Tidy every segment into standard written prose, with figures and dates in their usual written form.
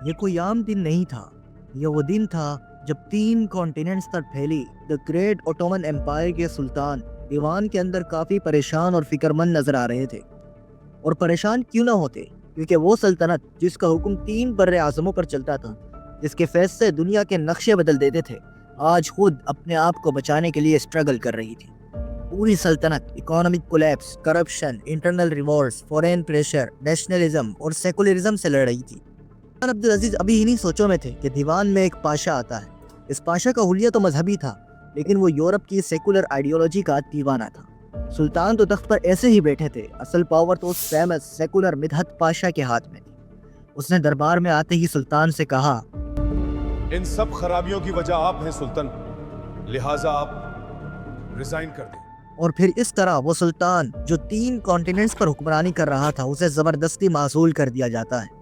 یہ کوئی عام دن نہیں تھا، یہ وہ دن تھا جب 3 کانٹیننٹس پر پھیلی دا گریٹ اوٹومن امپائر کے سلطان دیوان کے اندر کافی پریشان اور فکر مند نظر آ رہے تھے۔ اور پریشان کیوں نہ ہوتے، کیونکہ وہ سلطنت جس کا حکم 3 بر اعظموں پر چلتا تھا، جس کے فیصلے دنیا کے نقشے بدل دیتے تھے، آج خود اپنے آپ کو بچانے کے لیے اسٹرگل کر رہی تھی۔ پوری سلطنت economic collapse, corruption, internal rivals, foreign pressure, nationalism اور سیکولرزم سے لڑ رہی تھی۔ سلطان عبدالعزیز ابھی انہی سوچوں میں تھے کہ دیوان میں ایک پاشا آتا ہے۔ اس پاشا کا حلیہ تو مذہبی تھا، لیکن وہ یورپ کی سیکولر آئیڈیولوجی کا دیوانہ تھا۔ سلطان تو تخت پر ایسے ہی بیٹھے تھے، اصل پاور تو اس فیمس سیکولر مدحت پاشا کے ہاتھ میں تھی۔ اس نے دربار میں آتے ہی سلطان سے کہا، ان سب خرابیوں کی وجہ آپ ہیں سلطان، لہٰذا آپ ریزائن کر دیں۔ اور پھر اس طرح وہ سلطان جو 3 کانٹیننٹس پر حکمرانی کر رہا تھا، اسے زبردستی معزول کر دیا جاتا ہے۔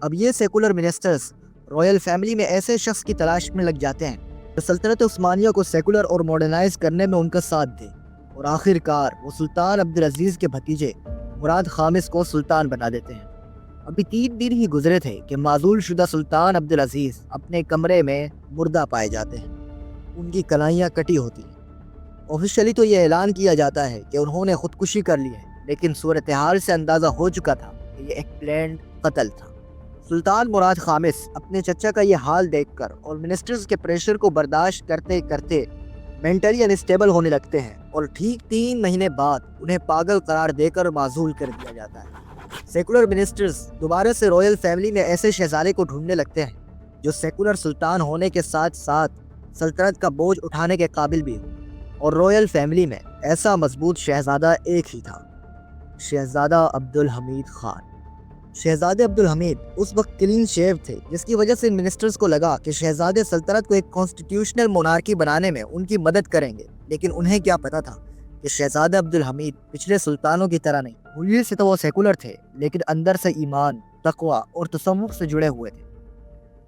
اب یہ سیکولر منسٹرز رائل فیملی میں ایسے شخص کی تلاش میں لگ جاتے ہیں جو سلطنت عثمانیہ کو سیکولر اور ماڈرنائز کرنے میں ان کا ساتھ دے، اور آخر کار وہ سلطان عبدالعزیز کے بھتیجے مراد خامس کو سلطان بنا دیتے ہیں۔ ابھی 3 دن ہی گزرے تھے کہ معزول شدہ سلطان عبدالعزیز اپنے کمرے میں مردہ پائے جاتے ہیں، ان کی کلائیاں کٹی ہوتی ہیں۔ آفیشلی تو یہ اعلان کیا جاتا ہے کہ انہوں نے خودکشی کر لی ہے، لیکن صورتحال سے اندازہ ہو چکا تھا کہ یہ ایک پلینڈ قتل تھا۔ سلطان مراد خامس اپنے چچا کا یہ حال دیکھ کر اور منسٹرز کے پریشر کو برداشت کرتے کرتے مینٹلی انسٹیبل ہونے لگتے ہیں، اور ٹھیک 3 مہینے بعد انہیں پاگل قرار دے کر معزول کر دیا جاتا ہے۔ سیکولر منسٹرز دوبارہ سے رائل فیملی میں ایسے شہزادے کو ڈھونڈنے لگتے ہیں جو سیکولر سلطان ہونے کے ساتھ ساتھ سلطنت کا بوجھ اٹھانے کے قابل بھی ہو، اور رائل فیملی میں ایسا مضبوط شہزادہ ایک ہی تھا، شہزادہ عبدالحمید خان۔ شہزادے عبدالحمید اس وقت کلین شیو تھے، جس کی وجہ سے منسٹرز کو لگا کہ شہزادے سلطنت کو ایک کانسٹیٹیوشنل مونارکی بنانے میں ان کی مدد کریں گے، لیکن انہیں کیا پتا تھا کہ شہزادہ عبدالحمید پچھلے سلطانوں کی طرح نہیں، حلیے سے تو وہ سیکولر تھے، لیکن اندر سے ایمان، تقوی اور تصوف سے جڑے ہوئے تھے۔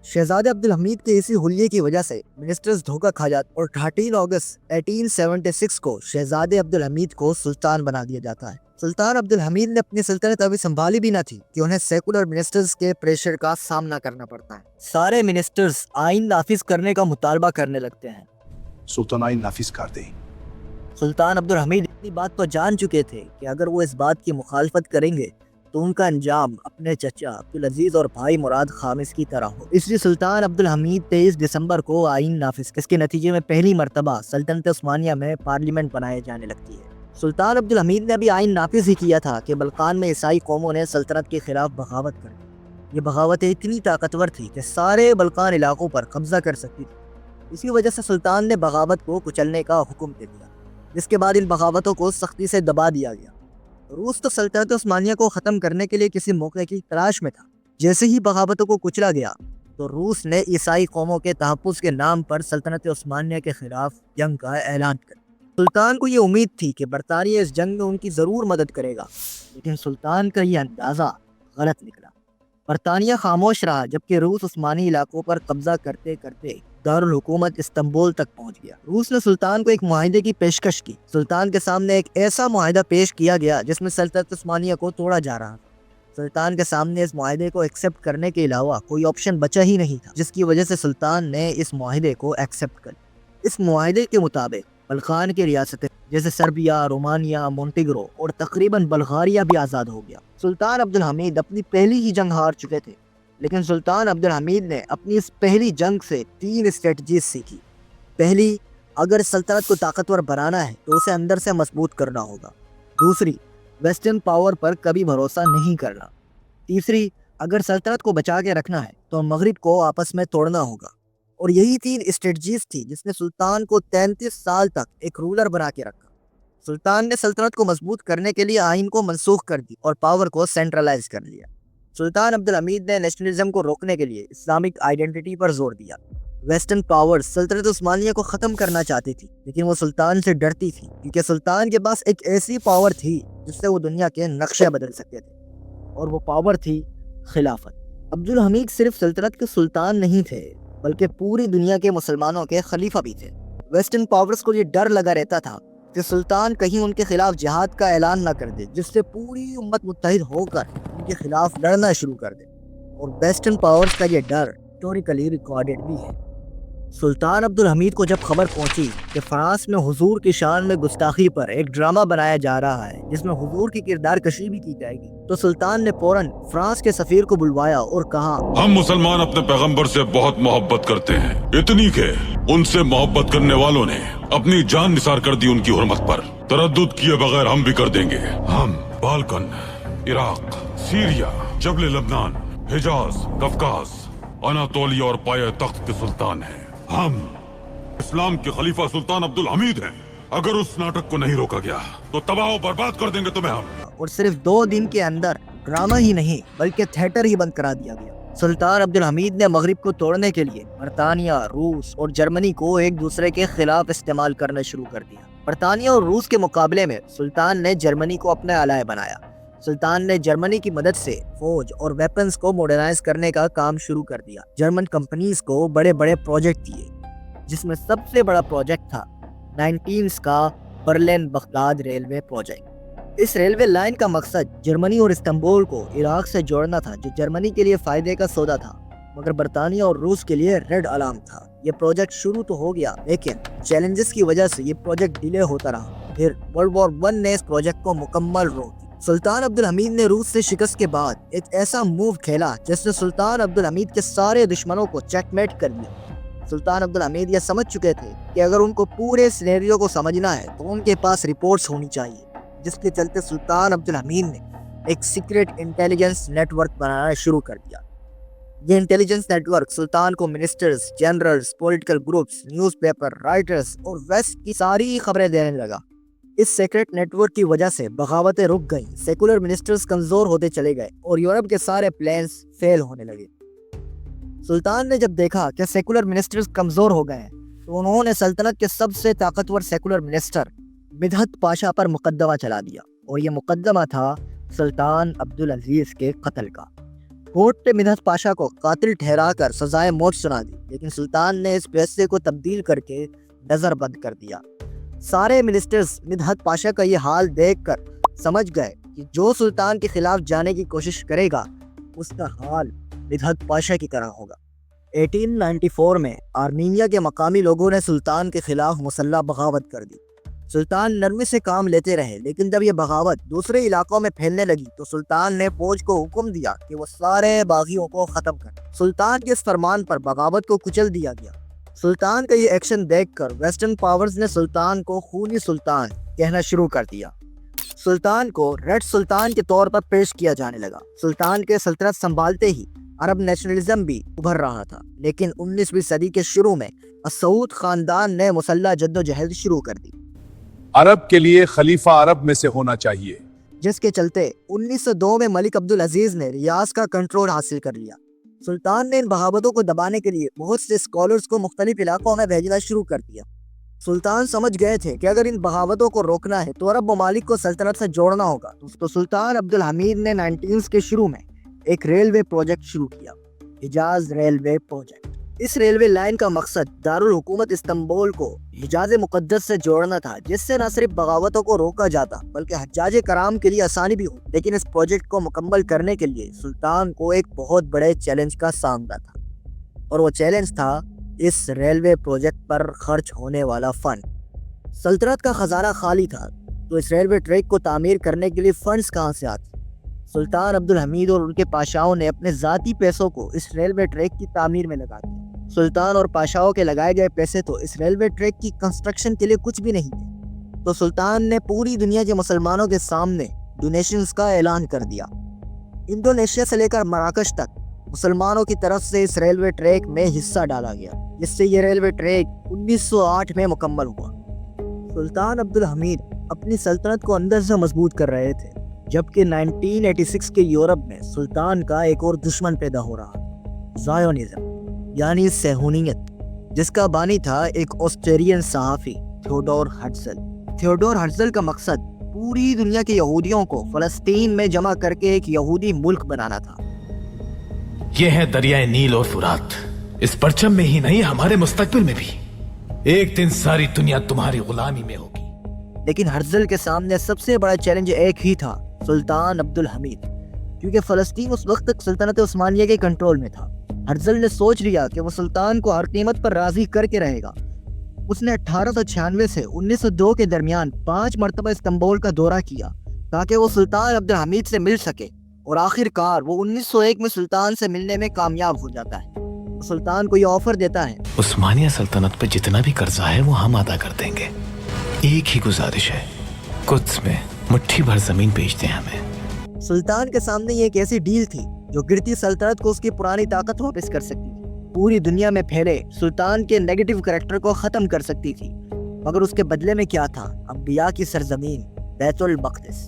شہزادہ عبدالحمید کے اسی حلیے کی وجہ سے منسٹرز دھوکہ کھا جاتے، اور 13 اگست 1876 کو شہزادے عبدالحمید کو سلطان بنا دیا جاتا ہے۔ سلطان عبدالحمید نے اپنی سلطنت ابھی سنبھالی بھی نہ تھی کہ انہیں سیکولر منسٹرز کے پریشر کا سامنا کرنا پڑتا ہے۔ سارے منسٹرز آئین نافذ کرنے کا مطالبہ کرنے لگتے ہیں۔ سلطان آئین نافذ کر دیں۔ سلطان عبدالحمید اپنی بات تو جان چکے تھے کہ اگر وہ اس بات کی مخالفت کریں گے تو ان کا انجام اپنے چچا عبدالعزیز اور بھائی مراد خامس کی طرح ہو، اس لیے سلطان عبدالحمید 23 دسمبر کو آئین نافذ، اس کے نتیجے میں پہلی مرتبہ سلطنت عثمانیہ میں پارلیمنٹ بنائے جانے لگتی ہے۔ سلطان عبدالحمید نے ابھی آئین نافذ ہی کیا تھا کہ بلقان میں عیسائی قوموں نے سلطنت کے خلاف بغاوت کر دی۔ یہ بغاوتیں اتنی طاقتور تھی کہ سارے بلقان علاقوں پر قبضہ کر سکتی تھی۔ اسی وجہ سے سلطان نے بغاوت کو کچلنے کا حکم دے دیا، جس کے بعد ان بغاوتوں کو سختی سے دبا دیا گیا۔ روس تو سلطنت عثمانیہ کو ختم کرنے کے لیے کسی موقع کی تلاش میں تھا۔ جیسے ہی بغاوتوں کو کچلا گیا تو روس نے عیسائی قوموں کے تحفظ کے نام پر سلطنت عثمانیہ کے خلاف جنگ کا اعلان کر دیا۔ سلطان کو یہ امید تھی کہ برطانیہ اس جنگ میں ان کی ضرور مدد کرے گا، لیکن سلطان کا یہ اندازہ غلط نکلا۔ برطانیہ خاموش رہا جبکہ روس عثمانی علاقوں پر قبضہ کرتے کرتے دارالحکومت استنبول تک پہنچ گیا۔ روس نے سلطان کو ایک معاہدے کی پیشکش کی۔ سلطان کے سامنے ایک ایسا معاہدہ پیش کیا گیا جس میں سلطنت عثمانیہ کو توڑا جا رہا تھا۔ سلطان کے سامنے اس معاہدے کو ایکسیپٹ کرنے کے علاوہ کوئی آپشن بچا ہی نہیں تھا، جس کی وجہ سے سلطان نے اس معاہدے کو ایکسیپٹ کر لیا۔ اس معاہدے کے مطابق بلقان کی ریاستیں جیسے سربیا، رومانیہ، مونٹیگرو اور تقریباً بلغاریہ بھی آزاد ہو گیا۔ سلطان عبدالحمید اپنی پہلی ہی جنگ ہار چکے تھے، لیکن سلطان عبدالحمید نے اپنی اس پہلی جنگ سے 3 اسٹریٹجیز سیکھی۔ پہلی، اگر سلطنت کو طاقتور بنانا ہے تو اسے اندر سے مضبوط کرنا ہوگا۔ دوسری، ویسٹرن پاور پر کبھی بھروسہ نہیں کرنا۔ تیسری، اگر سلطنت کو بچا کے رکھنا ہے تو مغرب کو آپس میں توڑنا ہوگا۔ اور یہی 3 اسٹریٹجیز تھی جس نے سلطان کو 33 سال تک ایک رولر بنا کے رکھا۔ سلطان نے سلطنت کو مضبوط کرنے کے لیے آئین کو منسوخ کر دی اور پاور کو سینٹرلائز کر لیا۔ سلطان عبدالحمید نے نیشنلزم کو روکنے کے لیے اسلامک آئیڈینٹی پر زور دیا۔ ویسٹرن پاور سلطنت عثمانیہ کو ختم کرنا چاہتی تھی، لیکن وہ سلطان سے ڈرتی تھی کیونکہ سلطان کے پاس ایک ایسی پاور تھی جس سے وہ دنیا کے نقشے بدل سکتے تھے، اور وہ پاور تھی خلافت۔ عبدالحمید صرف سلطنت کے سلطان نہیں تھے بلکہ پوری دنیا کے مسلمانوں کے خلیفہ بھی تھے۔ ویسٹرن پاورز کو یہ ڈر لگا رہتا تھا کہ سلطان کہیں ان کے خلاف جہاد کا اعلان نہ کر دے، جس سے پوری امت متحد ہو کر ان کے خلاف لڑنا شروع کر دے۔ اور ویسٹرن پاورز کا یہ ڈر ہسٹوریکلی ریکارڈڈ بھی ہے۔ سلطان عبدالحمید کو جب خبر پہنچی کہ فرانس میں حضور کی شان میں گستاخی پر ایک ڈرامہ بنایا جا رہا ہے جس میں حضور کی کردار کشی بھی کی جائے گی، تو سلطان نے فوراً فرانس کے سفیر کو بلوایا اور کہا، ہم مسلمان اپنے پیغمبر سے بہت محبت کرتے ہیں، اتنی کہ ان سے محبت کرنے والوں نے اپنی جان نثار کر دی ان کی حرمت پر۔ تردد کیے بغیر ہم بھی کر دیں گے۔ ہم بالکن، عراق، سیریا، جبل لبنان، حجاز، کفکاز، اناطولیہ اور پایہ تخت کے سلطان ہیں۔ ہم اسلام کے خلیفہ سلطان عبدالحمید ہیں۔ اگر اس ناٹک کو نہیں روکا گیا تو تباہ و برباد کر دیں گے تمہیں ہم۔ اور صرف 2 دن کے اندر ڈرامہ ہی نہیں بلکہ تھیٹر ہی بند کرا دیا گیا۔ سلطان عبدالحمید نے مغرب کو توڑنے کے لیے برطانیہ، روس اور جرمنی کو ایک دوسرے کے خلاف استعمال کرنا شروع کر دیا۔ برطانیہ اور روس کے مقابلے میں سلطان نے جرمنی کو اپنا الائے بنایا۔ سلطان نے جرمنی کی مدد سے فوج اور ویپنز کو ماڈرنائز کرنے کا کام شروع کر دیا۔ جرمن کمپنیز کو بڑے بڑے پروجیکٹ دیے، جس میں سب سے بڑا پروجیکٹ تھا 19 کا برلن بغداد ریلوے پروجیکٹ۔ اس ریلوے لائن کا مقصد جرمنی اور استنبول کو عراق سے جوڑنا تھا، جو جرمنی کے لیے فائدے کا سودا تھا مگر برطانیہ اور روس کے لیے ریڈ الارم تھا۔ یہ پروجیکٹ شروع تو ہو گیا لیکن چیلنجز کی وجہ سے یہ پروجیکٹ ڈیلے ہوتا رہا۔ پھر ورلڈ وار 1 نے اس پروجیکٹ کو مکمل روک دیا۔ سلطان عبدالحمید نے روس سے شکست کے بعد ایک ایسا موو کھیلا جس نے سلطان عبدالحمید کے سارے دشمنوں کو چیک میٹ کر دیا۔ سلطان عبدالحمید یہ سمجھ چکے تھے کہ اگر ان کو پورے سینیریو کو سمجھنا ہے تو ان کے پاس رپورٹس ہونی چاہیے، جس کے چلتے سلطان عبدالحمید نے ایک سیکرٹ انٹیلیجنس نیٹ ورک بنانا شروع کر دیا۔ یہ انٹیلیجنس نیٹ ورک سلطان کو ministers, generals, political groups, news paper writers اور ویسٹ کی ساری خبریں دینے لگا۔ اس سیکرٹ نیٹ ورک کی وجہ سے بغاوتیں رک گئیں، سیکولر منسٹرز کمزور ہوتے چلے گئے اور یورپ کے سارے پلانز فیل ہونے لگے۔ سلطان نے جب دیکھا کہ سیکولر منسٹرز کمزور ہو گئے ہیں تو انہوں نے سلطنت کے سب سے طاقتور سیکولر منسٹر مدحت پاشا پر مقدمہ چلا دیا، اور یہ مقدمہ تھا سلطان عبدالعزیز کے قتل کا۔ کورٹ نے مدحت پاشا کو قاتل ٹھہرا کر سزائے موت سنا دی، لیکن سلطان نے اس فیصلے کو تبدیل کر کے نظر بند کر دیا۔ سارے منسٹرز مدحت پاشا کا یہ حال دیکھ کر سمجھ گئے کہ جو سلطان کے خلاف جانے کی کوشش کرے گا اس کا حال مدحت پاشا کی طرح ہوگا۔ 1894 میں آرمینیا کے مقامی لوگوں نے سلطان کے خلاف مسلح بغاوت کر دی۔ سلطان نرمی سے کام لیتے رہے، لیکن جب یہ بغاوت دوسرے علاقوں میں پھیلنے لگی تو سلطان نے فوج کو حکم دیا کہ وہ سارے باغیوں کو ختم کر۔ سلطان کے اس فرمان پر بغاوت کو کچل دیا گیا۔ سلطان کا یہ ایکشن دیکھ کر ویسٹرن پاورز نے سلطان کو خونی سلطان کہنا شروع کر دیا۔ سلطان کو ریڈ سلطان کے طور پر پیش کیا جانے لگا۔ سلطان کے سلطنت سنبھالتے ہی عرب نیشنلزم بھی ابھر رہا تھا، لیکن 19ویں صدی کے شروع میں السعود خاندان نے مسلح جدوجہد شروع کر دی۔ عرب کے لیے خلیفہ عرب میں سے ہونا چاہیے، جس کے چلتے 1902 میں ملک عبدالعزیز نے ریاض کا کنٹرول حاصل کر لیا۔ سلطان نے ان بغاوتوں کو دبانے کے لیے بہت سے اسکالرز کو مختلف علاقوں میں بھیجنا شروع کر دیا۔ سلطان سمجھ گئے تھے کہ اگر ان بغاوتوں کو روکنا ہے تو عرب ممالک کو سلطنت سے جوڑنا ہوگا، تو سلطان عبدالحمید نے 19 کے شروع میں ایک ریلوے پروجیکٹ شروع کیا، حجاز ریلوے پروجیکٹ۔ اس ریلوے لائن کا مقصد دارالحکومت استنبول کو حجاز مقدس سے جوڑنا تھا، جس سے نہ صرف بغاوتوں کو روکا جاتا بلکہ حجاج کرام کے لیے آسانی بھی ہو۔ لیکن اس پروجیکٹ کو مکمل کرنے کے لیے سلطان کو ایک بہت بڑے چیلنج کا سامنا تھا، اور وہ چیلنج تھا اس ریلوے پروجیکٹ پر خرچ ہونے والا فنڈ۔ سلطنت کا خزانہ خالی تھا تو اس ریلوے ٹریک کو تعمیر کرنے کے لیے فنڈز کہاں سے آتے؟ سلطان عبدالحمید اور ان کے پاشاؤں نے اپنے ذاتی پیسوں کو اس ریلوے ٹریک کی تعمیر میں لگا دیا۔ سلطان اور پاشاؤں کے لگائے گئے پیسے تو اس ریلوے ٹریک کی کنسٹرکشن کے لیے کچھ بھی نہیں تھے، تو سلطان نے پوری دنیا کے مسلمانوں کے سامنے ڈونیشنز کا اعلان کر دیا۔ انڈونیشیا سے لے کر مراکش تک مسلمانوں کی طرف سے اس ریلوے ٹریک میں حصہ ڈالا گیا، جس سے یہ ریلوے ٹریک 1908 میں مکمل ہوا۔ سلطان عبدالحمید اپنی سلطنت کو اندر سے مضبوط کر رہے تھے، جبکہ 1986 کے یورپ میں سلطان کا ایک اور دشمن پیدا ہو رہا تھا، زائونزم یعنی صہیونیت، جس کا بانی تھا ایک آسٹریلین صحافی تھیوڈور ہرٹزل۔ تھیوڈور ہرٹزل کا مقصد پوری دنیا کے یہودیوں کو فلسطین میں جمع کر کے ایک یہودی ملک بنانا تھا۔ یہ ہے دریائے نیل اور فرات، اس پرچم میں ہی نہیں ہمارے مستقبل میں بھی ایک دن ساری دنیا تمہاری غلامی میں ہوگی۔ لیکن ہرٹزل کے سامنے سب سے بڑا چیلنج ایک ہی تھا، سلطان عبدالحمید، کیونکہ فلسطین اس وقت تک سلطنت عثمانیہ کے کنٹرول میں تھا۔ ہرزل نے سوچ لیا کہ وہ سلطان کو ہر قیمت پر راضی کر کے رہے گا۔ اس نے 1896 سے 1902 کے درمیان 5 مرتبہ استنبول کا دورہ کیا تاکہ وہ سلطان عبدالحمید سے مل سکے، اور آخر کار وہ 1901 میں سلطان سے ملنے میں کامیاب ہو جاتا ہے۔ سلطان کو یہ آفر دیتا ہے، عثمانیہ سلطنت پہ جتنا بھی قرضہ ہے وہ ہم ادا کر دیں گے، ایک ہی گزارش ہے، قدس میں مٹھی بھر زمین بیچ دیں ہمیں۔ سلطان کے سامنے یہ ایک ایسی ڈیل تھی جو گرتی سلطنت کو اس کی پرانی طاقت واپس کر سکتی تھی، پوری دنیا میں پھیلے سلطان کے نیگیٹو کریکٹر کو ختم کر سکتی تھی۔ مگر اس کے بدلے میں کیا تھا؟ انبیاء کی سرزمین بیت المقدس۔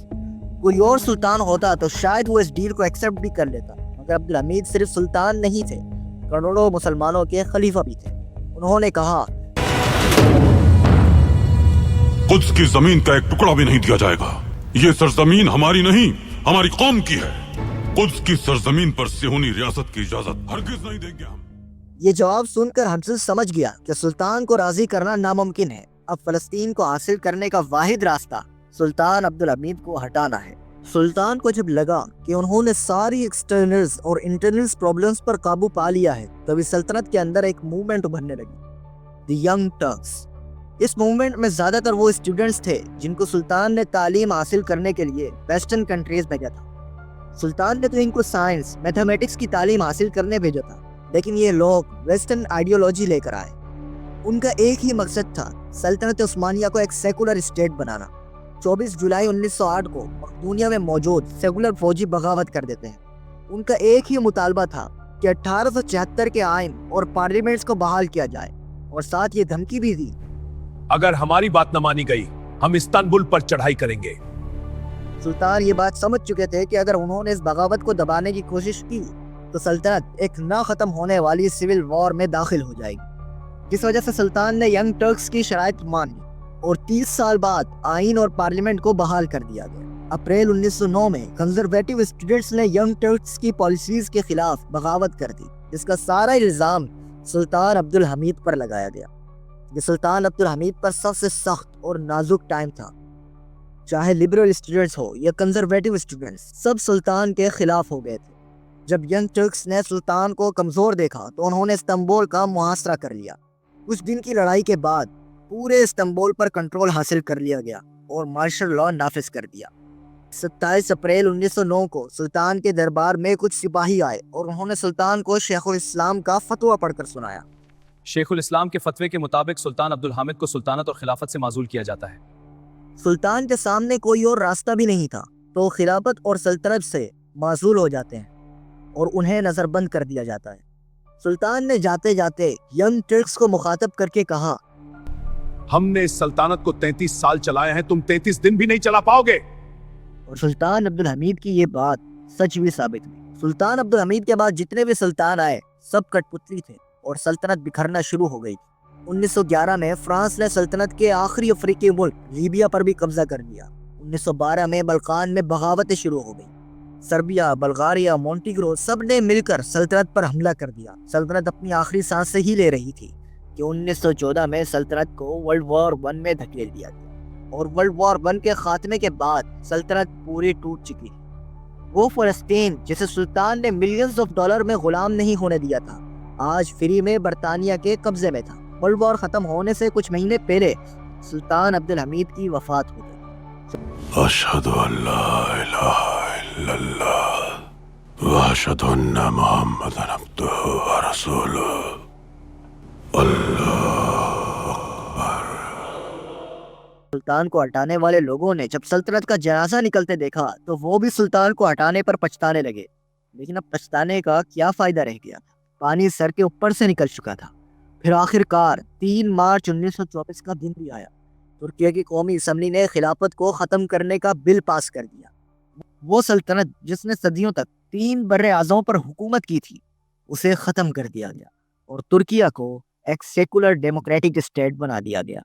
کوئی اور سلطان ہوتا تو شاید وہ اس ڈیل کو ایکسپٹ بھی کر لیتا، مگر عبدالحمید صرف سلطان نہیں تھے، کروڑوں مسلمانوں کے خلیفہ بھی تھے۔ انہوں نے کہا، قدس کی زمین کا ایک ٹکڑا بھی نہیں دیا جائے گا، یہ سرزمین ہماری نہیں ہماری قوم کی ہے، قدس کی سرزمین پر صہیونی ریاست کی اجازت ہرگز نہیں دیں گے ہم۔ یہ جواب سن کر ہرزل سمجھ گیا کہ سلطان کو راضی کرنا ناممکن ہے۔ اب فلسطین کو حاصل کرنے کا واحد راستہ سلطان عبدالحمید کو ہٹانا ہے۔ سلطان کو جب لگا کہ انہوں نے ساری ایکسٹرنلز اور انٹرنلز پرابلمز پر قابو پا لیا ہے، تبھی سلطنت کے اندر ایک موومنٹ ابھرنے لگی، دی ینگ ٹرکس۔ اس موومنٹ میں زیادہ تر وہ اسٹوڈنٹس تھے جن کو سلطان نے تعلیم حاصل کرنے کے لیے ویسٹرن کنٹریز بھیجا تھا۔ سلطان نے تو ان کو سائنس، میتھمیٹکس کی تعلیم حاصل کرنے بھیجا تھا، لیکن یہ لوگ ویسٹرن آئیڈیولوجی لے کر آئے۔ ان کا ایک ہی مقصد تھا، سلطنت عثمانیہ کو ایک سیکولر اسٹیٹ بنانا۔ 24 جولائی 1908 کو مقدونیہ میں موجود سیکولر فوجی بغاوت کر دیتے ہیں۔ ان کا ایک ہی مطالبہ تھا کہ 1874 کے آئین اور پارلیمنٹس کو بحال کیا جائے، اور ساتھ یہ دھمکی بھی دی، اگر ہماری بات نہ مانی گئی ہم استنبول پر چڑھائی کریں گے۔ سلطان یہ بات سمجھ چکے تھے کہ اگر انہوں نے اس بغاوت کو دبانے کی کوشش کی تو سلطنت ایک نہ ختم ہونے والی سول وار میں داخل ہو جائے گی، جس وجہ سے سلطان نے ینگ ٹرکس کی شرائط مان لی اور 30 سال بعد آئین اور پارلیمنٹ کو بحال کر دیا گیا۔ اپریل 1909 میں کنزرویٹو اسٹوڈنٹس نے ینگ ٹرکس کی پالیسیز کے خلاف بغاوت کر دی، جس کا سارا الزام سلطان عبدالحمید پر لگایا گیا۔ یہ سلطان عبدالحمید پر سب سے سخت اور نازک ٹائم تھا۔ چاہے لبرل اسٹوڈنٹس ہو یا کنزرویٹو اسٹوڈنٹس، سب سلطان کے خلاف ہو گئے تھے۔ جب ینگ ٹرکس نے سلطان کو کمزور دیکھا تو انہوں نے استنبول کا محاصرہ کر لیا۔ کچھ دن کی لڑائی کے بعد پورے استنبول پر کنٹرول حاصل کر لیا گیا اور مارشل لا نافذ کر دیا۔ 27 اپریل 1909 کو سلطان کے دربار میں کچھ سپاہی آئے اور انہوں نے سلطان کو شیخ الاسلام کا فتویٰ پڑھ کر سنایا۔ شیخ الاسلام کے فتوے کے مطابق سلطان عبدالحامد کو سلطنت اور خلافت سے معزول کیا جاتا ہے۔ سلطان کے سامنے کوئی اور راستہ بھی نہیں تھا، تو خلافت اور سلطنت سے معزول ہو جاتے ہیں اور انہیں نظر بند کر دیا جاتا ہے۔ سلطان نے جاتے جاتے ینگ ٹرکس کو مخاطب کر کے کہا، ہم نے اس سلطنت کو 33 سال چلایا ہے، تم 33 دن بھی نہیں چلا پاؤ گے۔ اور سلطان عبدالحمید کی یہ بات سچ بھی ثابت ہوئی۔ سلطان عبدالحمید کے بعد جتنے بھی سلطان آئے سب کٹ پتلی تھے اور سلطنت بکھرنا شروع ہو گئی۔ 1911 میں فرانس نے سلطنت کے آخری افریقی ملک لیبیا پر بھی قبضہ کر لیا۔ 1912 میں بلقان میں بغاوتیں شروع ہو گئی۔ سربیا، بلغاریہ، مونٹیگرو سب نے مل کر سلطنت پر حملہ کر دیا۔ سلطنت اپنی آخری سانس سے ہی لے رہی تھی کہ 1914 میں سلطنت کو ورلڈ وار 1 میں دھکیل دیا گیا، اور ورلڈ وار 1 کے خاتمے کے بعد سلطنت پوری ٹوٹ چکی تھی۔ وہ فلسطین جسے سلطان نے ملینز آف ڈالر میں غلام نہیں ہونے دیا تھا، آج فری میں برطانیہ کے قبضے میں تھا۔ ورلڈ وار ختم ہونے سے کچھ مہینے پہلے سلطان عبدالحمید کی وفات ہو گئی۔ اشہد ان لا الہ الا اللہ واشہد ان محمد عبدہ ورسولہ۔ سلطان کو ہٹانے والے لوگوں نے جب سلطنت کا جنازہ نکلتے دیکھا تو وہ بھی سلطان کو ہٹانے پر پچھتانے لگے، لیکن اب پچھتانے کا کیا فائدہ رہ گیا؟ پانی سر کے اوپر سے نکل چکا تھا۔ پھر آخر کار 3 مارچ 1924 کا دن بھی آیا۔ ترکیہ کی قومی اسمبلی نے خلافت کو ختم کرنے کا بل پاس کر دیا۔ وہ سلطنت جس نے صدیوں تک 3 بر اعظموں پر حکومت کی تھی، اسے ختم کر دیا گیا اور ترکیہ کو ایک سیکولر ڈیموکریٹک اسٹیٹ بنا دیا گیا۔